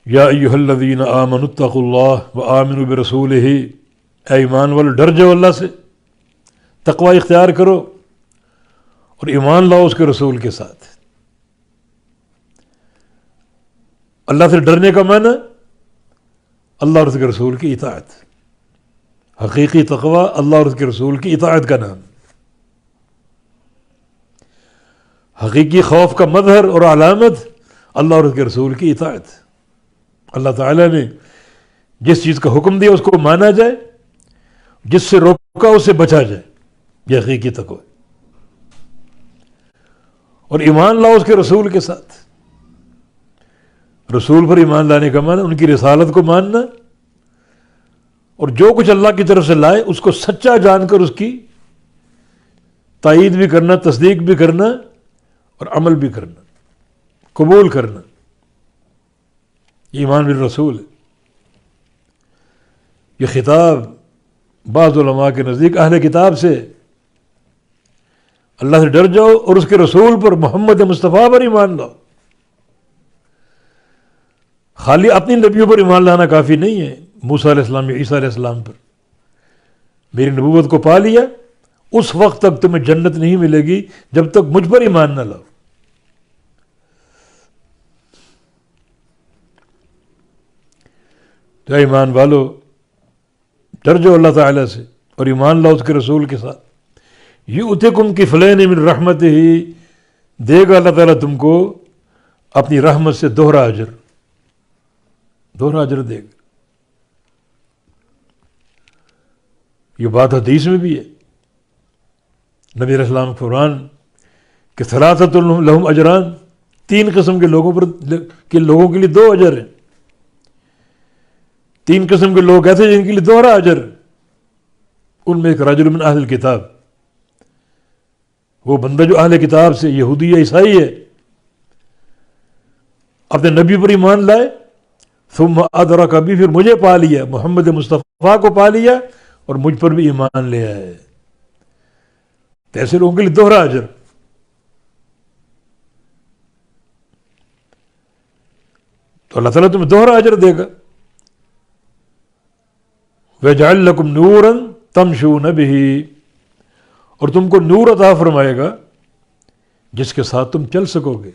یا ایھا الذین آمنوا اتقوا اللہ وآمنوا برسولہ، اے ایمان والو ڈر جاؤ اللہ سے، تقوی اختیار کرو اور ایمان لاؤ اس کے رسول کے ساتھ۔ اللہ سے ڈرنے کا معنی اللہ اور اس کے رسول کی اطاعت، حقیقی تقوی اللہ اور اس کے رسول کی اطاعت کا نام، حقیقی خوف کا مظہر اور علامت اللہ اور اس کے رسول کی اطاعت۔ اللہ تعالیٰ نے جس چیز کا حکم دیا اس کو مانا جائے، جس سے روکا اس سے بچا جائے، یہ حقیقی تقوی۔ اور ایمان لاؤ اس کے رسول کے ساتھ، رسول پر ایمان لانے کا معنی ان کی رسالت کو ماننا، اور جو کچھ اللہ کی طرف سے لائے اس کو سچا جان کر اس کی تائید بھی کرنا، تصدیق بھی کرنا اور عمل بھی کرنا، قبول کرنا، یہ ایمان بالرسول ہے۔ یہ خطاب بعض علماء کے نزدیک اہل کتاب سے، اللہ سے ڈر جاؤ اور اس کے رسول پر، محمد مصطفیٰ پر ایمان لاؤ۔ خالی اپنی نبیوں پر ایمان لانا کافی نہیں ہے۔ موسیٰ علیہ السلام یا عیسیٰ علیہ السلام پر میری نبوت کو پا لیا، اس وقت تک تمہیں جنت نہیں ملے گی جب تک مجھ پر ایمان نہ لاؤ۔ تو ایمان والو ڈر جاؤ اللہ تعالیٰ سے اور ایمان لاؤ اس کے رسول کے ساتھ۔ یؤتکم کفلین من رحمتہ، دے گا اللہ تعالیٰ تم کو اپنی رحمت سے دوہرا اجر، دوہرا اجر دے گا۔ یہ بات حدیث میں بھی ہے، نبی علیہ السلام فرمان کہ ثلاثۃ لہم اجران، تین قسم کے لوگوں کے لیے دو اجر ہیں۔ تین قسم کے لوگ ایسے جن کے لیے دوہرا اجر، ان میں ایک رجل من اہل الکتاب، وہ بندہ جو اہل کتاب سے یہودی یا عیسائی ہے، اپنے نبی پر ایمان لائے، ثم ادرک بھی، پھر مجھے پا لیا، محمد مصطفیٰ کو پا لیا اور مجھ پر بھی ایمان لے آئے، تو ایسے لوگوں کے لیے دوہرا اجر۔ تو اللہ تعالیٰ تمہیں دوہرا اجر دے گا۔ وَيَجْعَلْ لَكُمْ نُورًا تَمْشُونَ بِهِ، اور تم کو نور عطا فرمائے گا جس کے ساتھ تم چل سکو گے۔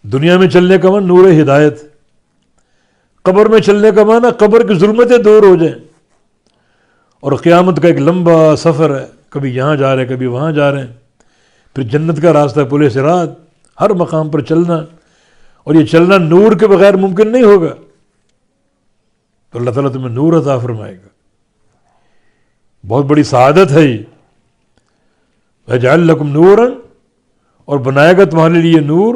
دنیا میں چلنے کا معنی نور ہدایت، قبر میں چلنے کا معنی قبر کی ظلمتیں دور ہو جائیں، اور قیامت کا ایک لمبا سفر ہے، کبھی یہاں جا رہے ہیں کبھی وہاں جا رہے ہیں، پھر جنت کا راستہ پل صراط، ہر مقام پر چلنا، اور یہ چلنا نور کے بغیر ممکن نہیں ہوگا۔ تو اللہ تعالیٰ تمہیں نور عطا فرمائے گا، بہت بڑی سعادت ہے یہ۔ وَيَجْعَلْ لَكُمْ نُورًا، اور بنائے گا تمہارے لیے نور،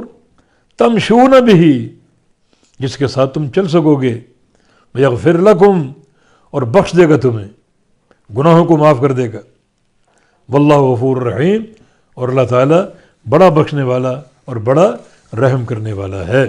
تَمْشُونَ بِهِ، جس کے ساتھ تم چل سکو گے، وَيَغْفِرْ لَكُمْ، اور بخش دے گا تمہیں، گناہوں کو معاف کر دے گا۔ واللہ غفور رحیم، اور اللہ تعالیٰ بڑا بخشنے والا اور بڑا رحم کرنے والا ہے۔